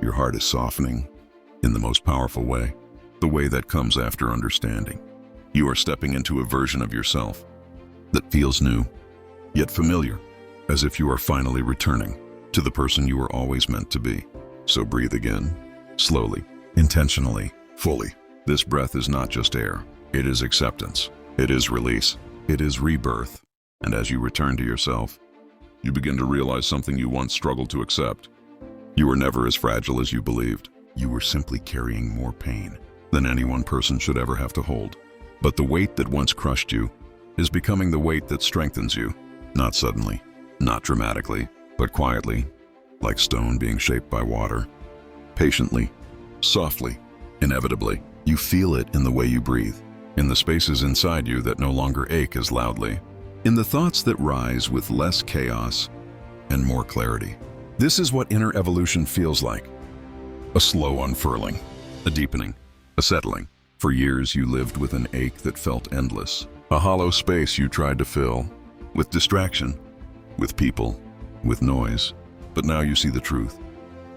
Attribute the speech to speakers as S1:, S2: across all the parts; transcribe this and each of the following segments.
S1: Your heart is softening in the most powerful way, the way that comes after understanding. You are stepping into a version of yourself that feels new, yet familiar, as if you are finally returning to the person you were always meant to be. So breathe again, slowly, intentionally, fully. This breath is not just air. It is acceptance. It is release. It is rebirth. And as you return to yourself, you begin to realize something you once struggled to accept. You were never as fragile as you believed. You were simply carrying more pain than any one person should ever have to hold. But the weight that once crushed you is becoming the weight that strengthens you. Not suddenly, not dramatically, but quietly, like stone being shaped by water. Patiently, softly, inevitably. You feel it in the way you breathe, in the spaces inside you that no longer ache as loudly, in the thoughts that rise with less chaos and more clarity. This is what inner evolution feels like. A slow unfurling, a deepening, a settling. For years you lived with an ache that felt endless, a hollow space you tried to fill with distraction, with people, with noise. But now you see the truth.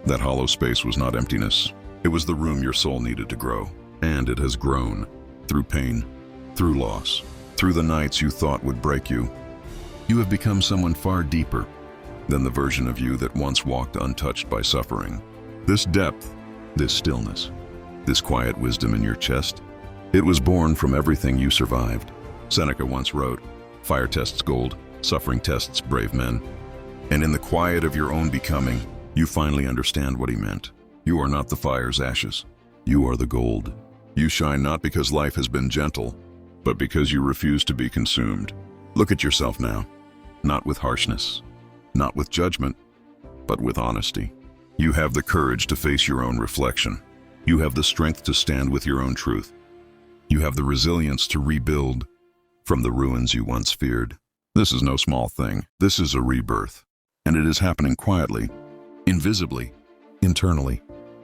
S1: That hollow space was not emptiness. It was the room your soul needed to grow. And it has grown through pain, through loss, through the nights you thought would break you. You have become someone far deeper than the version of you that once walked untouched by suffering. This depth, this stillness, this quiet wisdom in your chest, it was born from everything you survived. Seneca once wrote, "Fire tests gold, suffering tests brave men." And in the quiet of your own becoming, you finally understand what he meant. You are not the fire's ashes. You are the gold. You shine not because life has been gentle, but because you refuse to be consumed. Look at yourself now, not with harshness, not with judgment, but with honesty. You have the courage to face your own reflection. You have the strength to stand with your own truth. You have the resilience to rebuild from the ruins you once feared. This is no small thing. This is a rebirth, and it is happening quietly, invisibly, internally.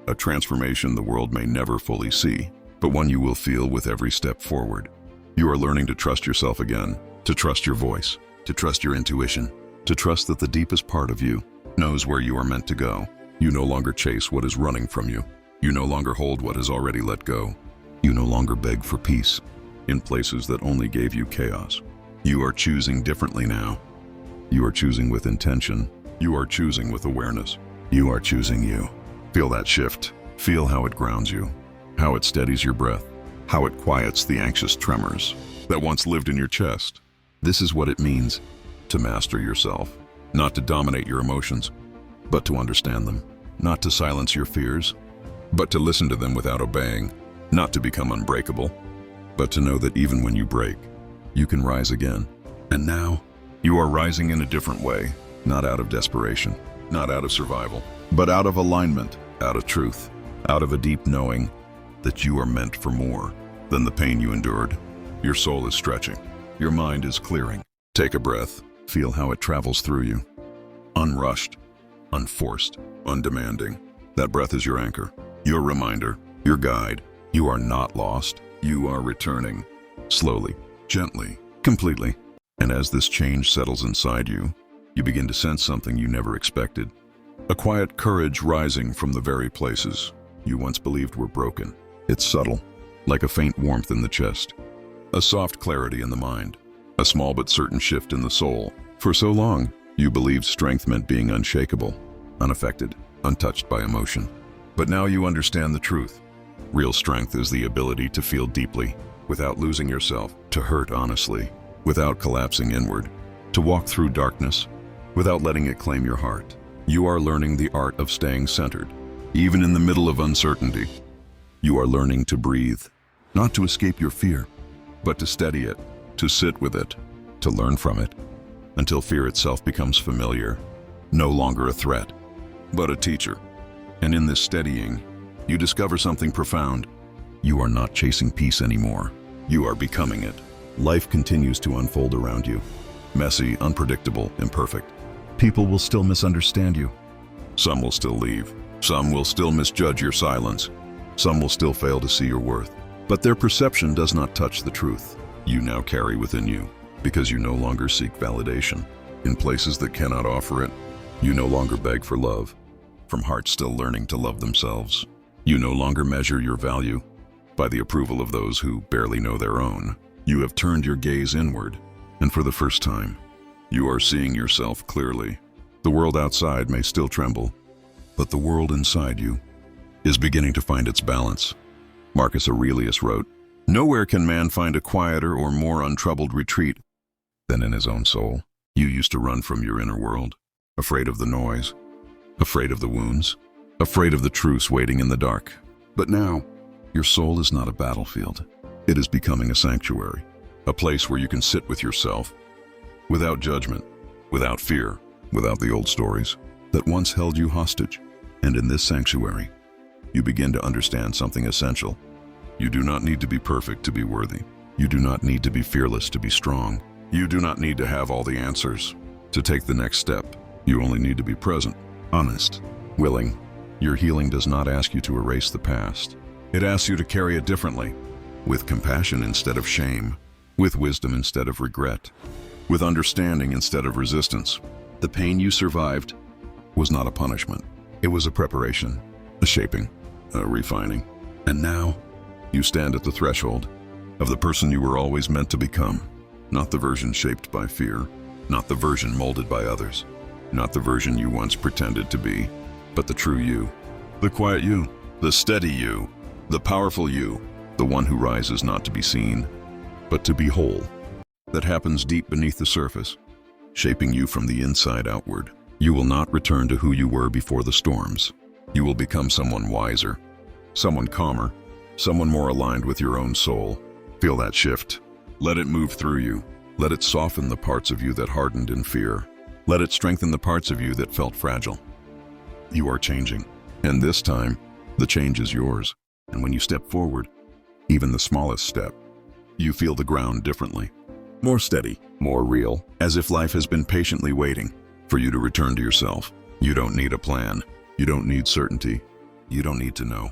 S1: A transformation the world may never fully see, but one you will feel with every step forward. You are learning to trust yourself again, to trust your voice, to trust your intuition, to trust that the deepest part of you knows where you are meant to go. You no longer chase what is running from you. You no longer hold what has already let go. You no longer beg for peace in places that only gave you chaos. You are choosing differently now. You are choosing with intention. You are choosing with awareness. You are choosing you. Feel that shift. Feel how it grounds you, how it steadies your breath, how it quiets the anxious tremors that once lived in your chest. This is what it means to master yourself, not to dominate your emotions, but to understand them, not to silence your fears, but to listen to them without obeying, not to become unbreakable, but to know that even when you break, you can rise again. And now, you are rising in a different way, not out of desperation, not out of survival, but out of alignment, out of truth, out of a deep knowing that you are meant for more than the pain you endured. Your soul is stretching. Your mind is clearing. Take a breath. Feel how it travels through you. Unrushed, unforced, undemanding. That breath is your anchor, your reminder, your guide. You are not lost. You are returning. Slowly, gently, completely. And as this change settles inside you, you begin to sense something you never expected. A quiet courage rising from the very places you once believed were broken. It's subtle, like a faint warmth in the chest, a soft clarity in the mind, a small but certain shift in the soul. For so long, you believed strength meant being unshakable, unaffected, untouched by emotion. But now you understand the truth. Real strength is the ability to feel deeply, without losing yourself, to hurt honestly, without collapsing inward, to walk through darkness, without letting it claim your heart. You are learning the art of staying centered, even in the middle of uncertainty. You are learning to breathe, not to escape your fear, but to steady it, to sit with it, to learn from it, until fear itself becomes familiar, no longer a threat, but a teacher. And in this steadying, you discover something profound. You are not chasing peace anymore. You are becoming it. Life continues to unfold around you, messy, unpredictable, imperfect. People will still misunderstand you. Some will still leave. Some will still misjudge your silence. Some will still fail to see your worth. But their perception does not touch the truth you now carry within you, because you no longer seek validation in places that cannot offer it. You no longer beg for love. from hearts still learning to love themselves. You no longer measure your value by the approval of those who barely know their own. You have turned your gaze inward, and for the first time, you are seeing yourself clearly. The world outside may still tremble, but the world inside you is beginning to find its balance. Marcus Aurelius wrote, "Nowhere can man find a quieter or more untroubled retreat than in his own soul." You used to run from your inner world, afraid of the noise, afraid of the wounds, afraid of the truce waiting in the dark. But now, your soul is not a battlefield. It is becoming a sanctuary, a place where you can sit with yourself, without judgment, without fear, without the old stories that once held you hostage. And in this sanctuary, you begin to understand something essential. You do not need to be perfect to be worthy. You do not need to be fearless to be strong. You do not need to have all the answers to take the next step. You only need to be present, honest, willing. Your healing does not ask you to erase the past. It asks you to carry it differently, with compassion instead of shame, with wisdom instead of regret, with understanding instead of resistance. The pain you survived was not a punishment. It was a preparation, a shaping, a refining. And now, you stand at the threshold of the person you were always meant to become. Not the version shaped by fear, not the version molded by others, not the version you once pretended to be, but the true you, the quiet you, the steady you, the powerful you, the one who rises not to be seen, but to be whole. That happens deep beneath the surface, shaping you from the inside outward. You will not return to who you were before the storms. You will become someone wiser, someone calmer, someone more aligned with your own soul. Feel that shift. Let it move through you. Let it soften the parts of you that hardened in fear. Let it strengthen the parts of you that felt fragile. You are changing, and this time, the change is yours. And when you step forward, even the smallest step, you feel the ground differently. More steady, more real, as if life has been patiently waiting for you to return to yourself. You don't need a plan. You don't need certainty. You don't need to know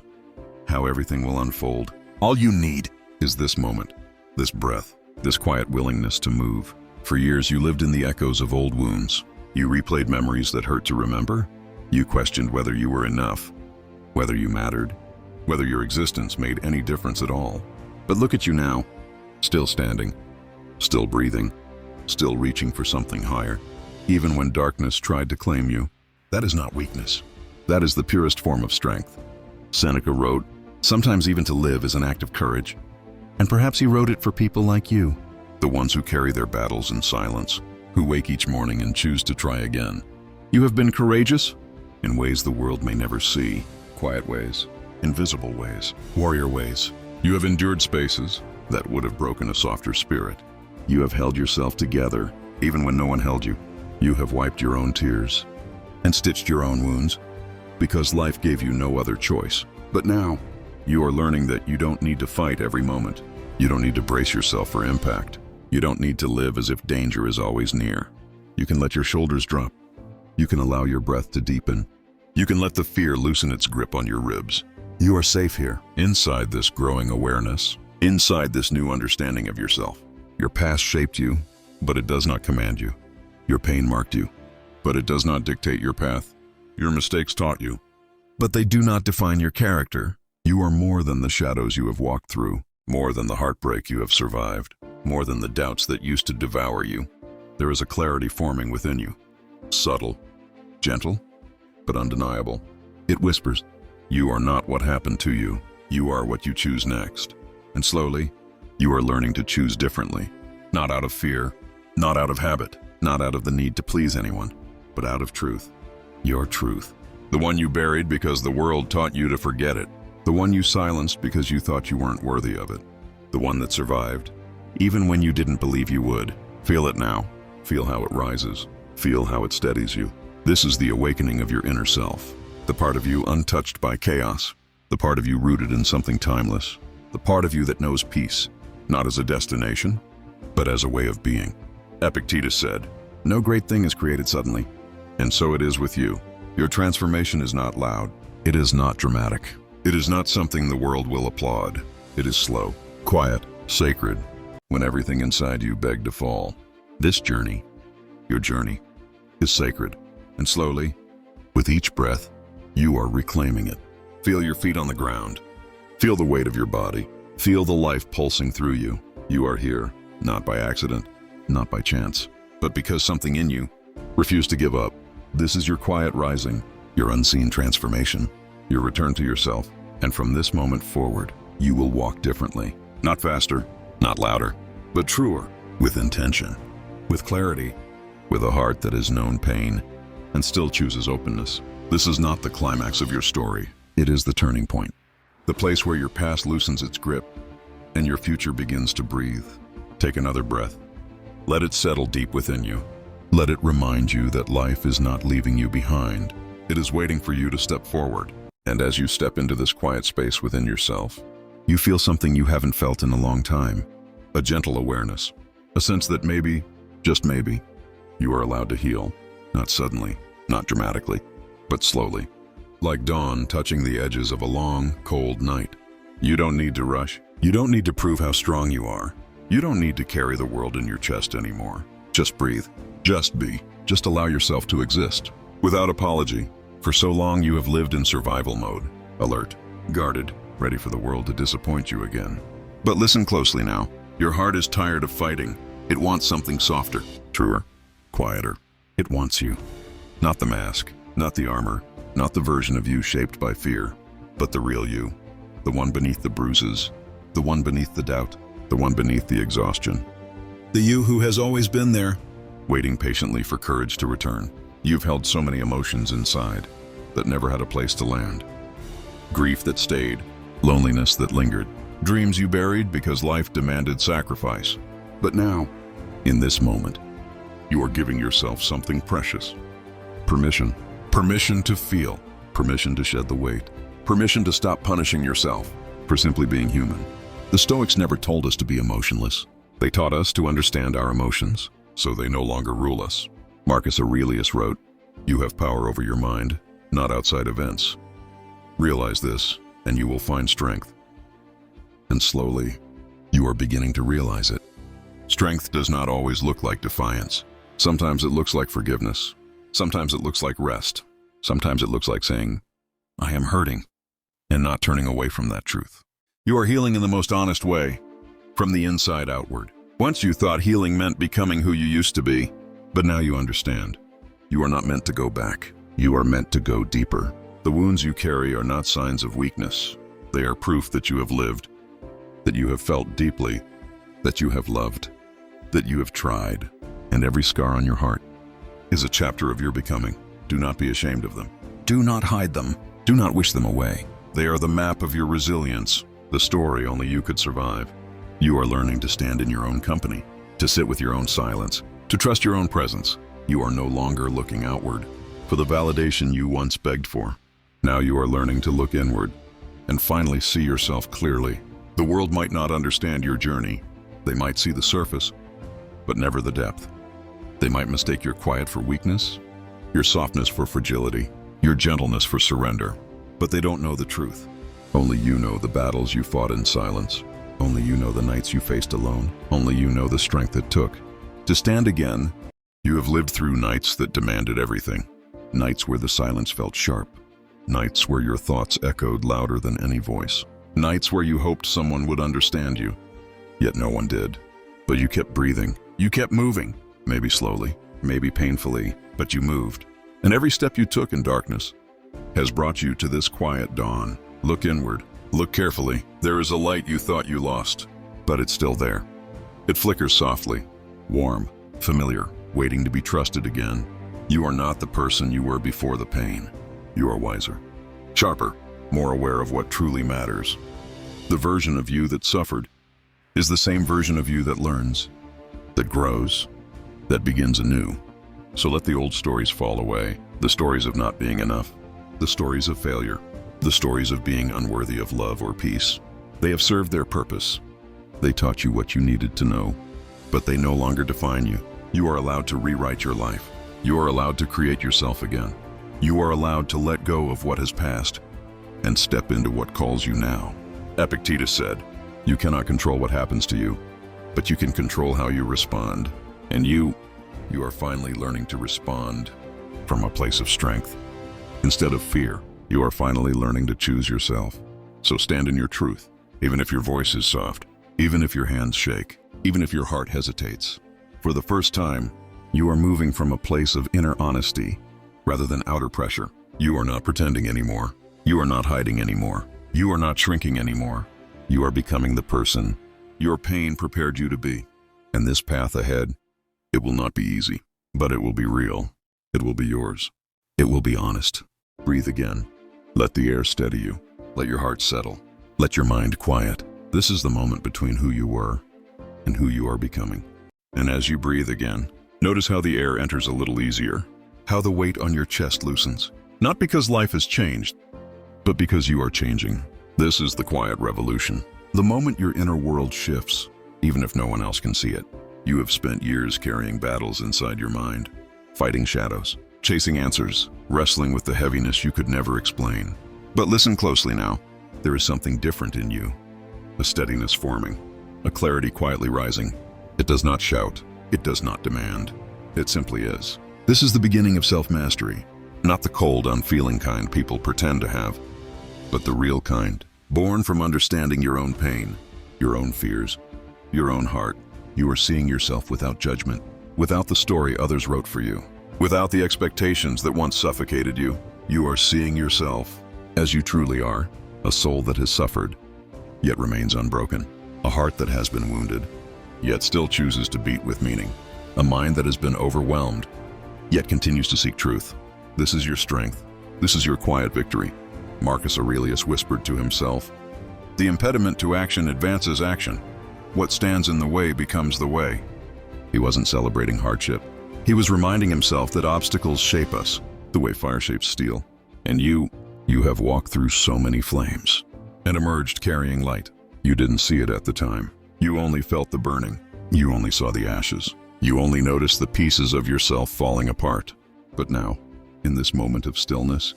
S1: how everything will unfold. All you need is this moment, this breath, this quiet willingness to move. For years, you lived in the echoes of old wounds. You replayed memories that hurt to remember. You questioned whether you were enough, whether you mattered, whether your existence made any difference at all. But look at you now, still standing, still breathing, still reaching for something higher. Even when darkness tried to claim you, that is not weakness. That is the purest form of strength. Seneca wrote, "Sometimes even to live is an act of courage." And perhaps he wrote it for people like you, the ones who carry their battles in silence, who wake each morning and choose to try again. You have been courageous in ways the world may never see, quiet ways, invisible ways, warrior ways. You have endured spaces that would have broken a softer spirit. You have held yourself together even when no one held you. You have wiped your own tears and stitched your own wounds because life gave you no other choice. But now, you are learning that you don't need to fight every moment. You don't need to brace yourself for impact. You don't need to live as if danger is always near. You can let your shoulders drop. You can allow your breath to deepen. You can let the fear loosen its grip on your ribs. You are safe here, inside this growing awareness, inside this new understanding of yourself. Your past shaped you, but it does not command you. Your pain marked you, but it does not dictate your path. Your mistakes taught you, but they do not define your character. You are more than the shadows you have walked through, more than the heartbreak you have survived, more than the doubts that used to devour you. There is a clarity forming within you, subtle, gentle, but undeniable. It whispers, "You are not what happened to you. You are what you choose next." And slowly, you are learning to choose differently, not out of fear, not out of habit, not out of the need to please anyone, but out of truth. Your truth. The one you buried because the world taught you to forget it. The one you silenced because you thought you weren't worthy of it. The one that survived, even when you didn't believe you would. Feel it now. Feel how it rises. Feel how it steadies you. This is the awakening of your inner self. The part of you untouched by chaos. The part of you rooted in something timeless. The part of you that knows peace, not as a destination, but as a way of being. Epictetus said, "No great thing is created suddenly." And so it is with you. Your transformation is not loud. It is not dramatic. It is not something the world will applaud. It is slow, quiet, sacred, when everything inside you begged to fall. This journey, your journey, is sacred. And slowly, with each breath, You are reclaiming it. Feel your feet on the ground. Feel the weight of your body. Feel the life pulsing through you. You are here, not by accident, not by chance, but because something in you refused to give up. This is your quiet rising, your unseen transformation, your return to yourself. And from this moment forward, you will walk differently. Not faster, not louder, but truer, with intention, with clarity, with a heart that has known pain and still chooses openness. This is not the climax of your story. It is the turning point, the place where your past loosens its grip and your future begins to breathe. Take another breath. Let it settle deep within you. Let it remind you that life is not leaving you behind. It is waiting for you to step forward. And as you step into this quiet space within yourself, you feel something you haven't felt in a long time. A gentle awareness. A sense that maybe, just maybe, you are allowed to heal. Not suddenly, not dramatically, but slowly. Like dawn touching the edges of a long, cold night. You don't need to rush. You don't need to prove how strong you are. You don't need to carry the world in your chest anymore. Just breathe. Just be. Just allow yourself to exist. Without apology. For so long you have lived in survival mode. Alert, guarded, ready for the world to disappoint you again. But listen closely now. Your heart is tired of fighting. It wants something softer, truer, quieter. It wants you. Not the mask, not the armor, not the version of you shaped by fear, but the real you. The one beneath the bruises, the one beneath the doubt, the one beneath the exhaustion. The you who has always been there, waiting patiently for courage to return. You've held so many emotions inside that never had a place to land. Grief that stayed, loneliness that lingered, dreams you buried because life demanded sacrifice. But now, in this moment, you are giving yourself something precious. Permission. Permission to feel. Permission to shed the weight. Permission to stop punishing yourself for simply being human. The Stoics never told us to be emotionless. They taught us to understand our emotions, so they no longer rule us. Marcus Aurelius wrote, "You have power over your mind, not outside events. Realize this, and you will find strength." And slowly, you are beginning to realize it. Strength does not always look like defiance. Sometimes it looks like forgiveness. Sometimes it looks like rest. Sometimes it looks like saying, "I am hurting," and not turning away from that truth. You are healing in the most honest way, from the inside outward. Once you thought healing meant becoming who you used to be, but now you understand. You are not meant to go back. You are meant to go deeper. The wounds you carry are not signs of weakness. They are proof that you have lived, that you have felt deeply, that you have loved, that you have tried, and every scar on your heart is a chapter of your becoming. Do not be ashamed of them. Do not hide them. Do not wish them away. They are the map of your resilience, the story only you could survive. You are learning to stand in your own company, to sit with your own silence, to trust your own presence. You are no longer looking outward for the validation you once begged for. Now you are learning to look inward and finally see yourself clearly. The world might not understand your journey. They might see the surface, but never the depth. They might mistake your quiet for weakness, your softness for fragility, your gentleness for surrender. But they don't know the truth. Only you know the battles you fought in silence. Only you know the nights you faced alone. Only you know the strength it took to stand again. You have lived through nights that demanded everything. Nights where the silence felt sharp. Nights where your thoughts echoed louder than any voice. Nights where you hoped someone would understand you, yet no one did. But you kept breathing. You kept moving. Maybe slowly, maybe painfully, but you moved. And every step you took in darkness has brought you to this quiet dawn. Look inward. Look carefully. There is a light you thought you lost, but it's still there. It flickers softly, warm, familiar, waiting to be trusted again. You are not the person you were before the pain. You are wiser, sharper, more aware of what truly matters. The version of you that suffered is the same version of you that learns, that grows, that begins anew. So let the old stories fall away, the stories of not being enough, the stories of failure, the stories of being unworthy of love or peace. They have served their purpose. They taught you what you needed to know, but they no longer define you. You are allowed to rewrite your life. You are allowed to create yourself again. You are allowed to let go of what has passed and step into what calls you now. Epictetus said, "You cannot control what happens to you, but you can control how you respond." And you are finally learning to respond from a place of strength instead of fear. You are finally learning to choose yourself. So stand in your truth, even if your voice is soft, even if your hands shake, even if your heart hesitates. For the first time, you are moving from a place of inner honesty rather than outer pressure. You are not pretending anymore. You are not hiding anymore. You are not shrinking anymore. You are becoming the person your pain prepared you to be. And this path ahead, it will not be easy, but it will be real. It will be yours. It will be honest. Breathe again. Let the air steady you. Let your heart settle. Let your mind quiet. This is the moment between who you were and who you are becoming. And as you breathe again, notice how the air enters a little easier, how the weight on your chest loosens. Not because life has changed, but because you are changing. This is the quiet revolution. The moment your inner world shifts, even if no one else can see it. You have spent years carrying battles inside your mind, fighting shadows, chasing answers, wrestling with the heaviness you could never explain. But listen closely now. There is something different in you. A steadiness forming, a clarity quietly rising. It does not shout. It does not demand. It simply is. This is the beginning of self-mastery. Not the cold, unfeeling kind people pretend to have, but the real kind, born from understanding your own pain, your own fears, your own heart. You are seeing yourself without judgment, without the story others wrote for you, without the expectations that once suffocated you. You are seeing yourself as you truly are, a soul that has suffered, yet remains unbroken, a heart that has been wounded, yet still chooses to beat with meaning, a mind that has been overwhelmed, yet continues to seek truth. This is your strength. This is your quiet victory. Marcus Aurelius whispered to himself, "The impediment to action advances action. What stands in the way becomes the way." He wasn't celebrating hardship. He was reminding himself that obstacles shape us, the way fire shapes steel. And you have walked through so many flames and emerged carrying light. You didn't see it at the time. You only felt the burning. You only saw the ashes. You only noticed the pieces of yourself falling apart. But now, in this moment of stillness,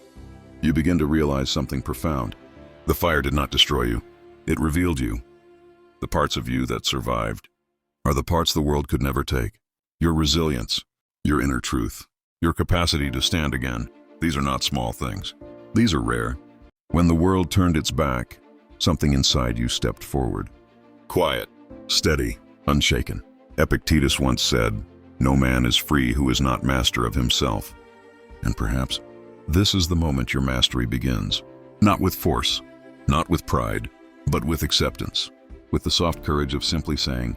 S1: you begin to realize something profound. The fire did not destroy you. It revealed you. The parts of you that survived are the parts the world could never take. Your resilience, your inner truth, your capacity to stand again. These are not small things. These are rare. When the world turned its back, something inside you stepped forward. Quiet, steady, unshaken. Epictetus once said, "No man is free who is not master of himself." And perhaps this is the moment your mastery begins. Not with force, not with pride, but with acceptance. With the soft courage of simply saying,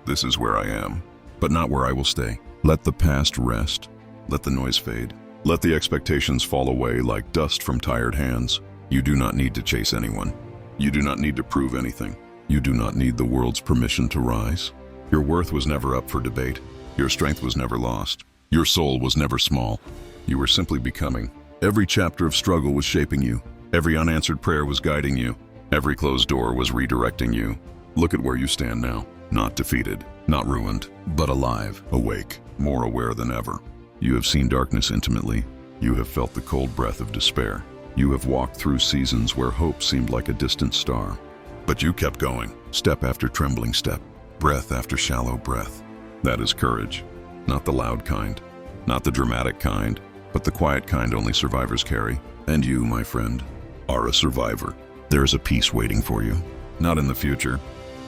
S1: "This is where I am, but not where I will stay." Let the past rest. Let the noise fade. Let the expectations fall away like dust from tired hands. You do not need to chase anyone. You do not need to prove anything. You do not need the world's permission to rise. Your worth was never up for debate. Your strength was never lost. Your soul was never small. You were simply becoming. Every chapter of struggle was shaping you. Every unanswered prayer was guiding you. Every closed door was redirecting you. Look at where you stand now. Not defeated, not ruined, but alive, awake, more aware than ever. You have seen darkness intimately. You have felt the cold breath of despair. You have walked through seasons where hope seemed like a distant star. But you kept going, step after trembling step, breath after shallow breath. That is courage. Not the loud kind, not the dramatic kind, but the quiet kind only survivors carry. And you, my friend, are a survivor. There is a peace waiting for you. Not in the future,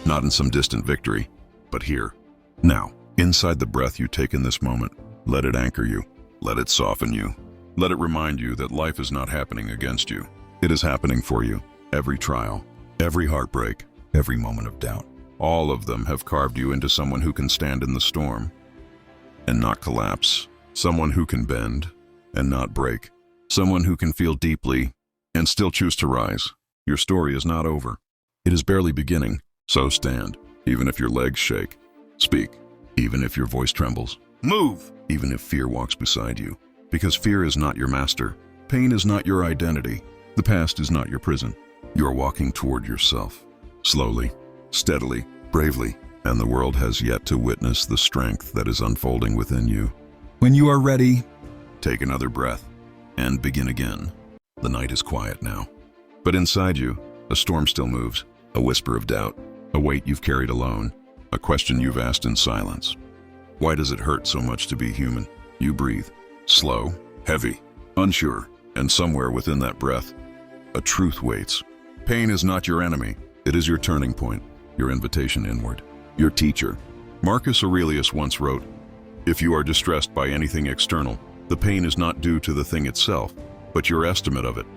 S1: not in some distant victory, but here, now, inside the breath you take in this moment. Let it anchor you. Let it soften you. Let it remind you that life is not happening against you. It is happening for you. Every trial, every heartbreak, every moment of doubt. All of them have carved you into someone who can stand in the storm and not collapse. Someone who can bend and not break. Someone who can feel deeply and still choose to rise. Your story is not over. It is barely beginning. So stand, even if your legs shake. Speak, even if your voice trembles. Move, even if fear walks beside you. Because fear is not your master. Pain is not your identity. The past is not your prison. You are walking toward yourself. Slowly, steadily, bravely, and the world has yet to witness the strength that is unfolding within you. When you are ready, take another breath and begin again. The night is quiet now. But inside you, a storm still moves. A whisper of doubt, a weight you've carried alone, a question you've asked in silence. Why does it hurt so much to be human? You breathe, slow, heavy, unsure, And somewhere within that breath, a truth waits. Pain is not your enemy. It is your turning point, your invitation inward, your teacher. Marcus Aurelius once wrote, "If you are distressed by anything external, the pain is not due to the thing itself, but your estimate of it."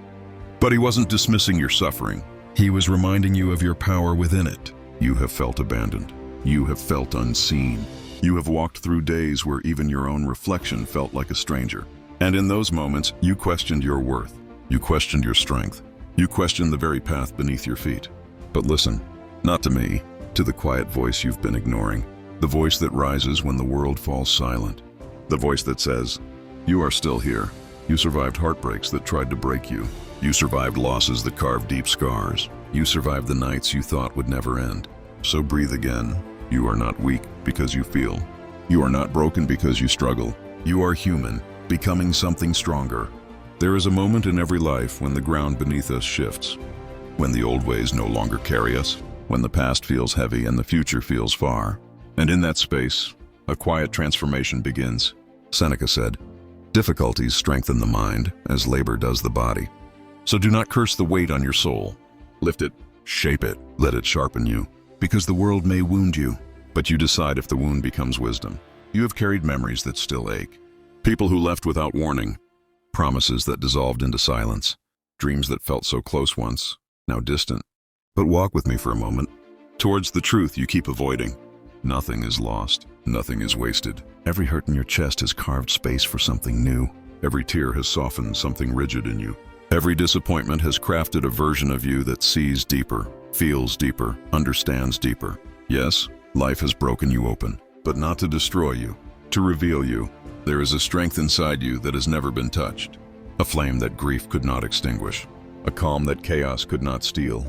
S1: But he wasn't dismissing your suffering. He was reminding you of your power within it. You have felt abandoned. You have felt unseen. You have walked through days where even your own reflection felt like a stranger. And in those moments, you questioned your worth. You questioned your strength. You questioned the very path beneath your feet. But listen, not to me, to the quiet voice you've been ignoring. The voice that rises when the world falls silent. The voice that says, "You are still here. You survived heartbreaks that tried to break you. You survived losses that carved deep scars. You survived the nights you thought would never end. So breathe again. You are not weak because you feel. You are not broken because you struggle. You are human, becoming something stronger." There is a moment in every life when the ground beneath us shifts, when the old ways no longer carry us, when the past feels heavy and the future feels far. And in that space, a quiet transformation begins. Seneca said, "Difficulties strengthen the mind as labor does the body." So do not curse the weight on your soul. Lift it, shape it, let it sharpen you, because the world may wound you, but you decide if the wound becomes wisdom. You have carried memories that still ache. People who left without warning. Promises that dissolved into silence. Dreams that felt so close once, now distant. But walk with me for a moment, towards the truth you keep avoiding. Nothing is lost. Nothing is wasted. Every hurt in your chest has carved space for something new. Every tear has softened something rigid in you. Every disappointment has crafted a version of you that sees deeper, feels deeper, understands deeper. Yes, life has broken you open, but not to destroy you, to reveal you. There is a strength inside you that has never been touched, a flame that grief could not extinguish, a calm that chaos could not steal.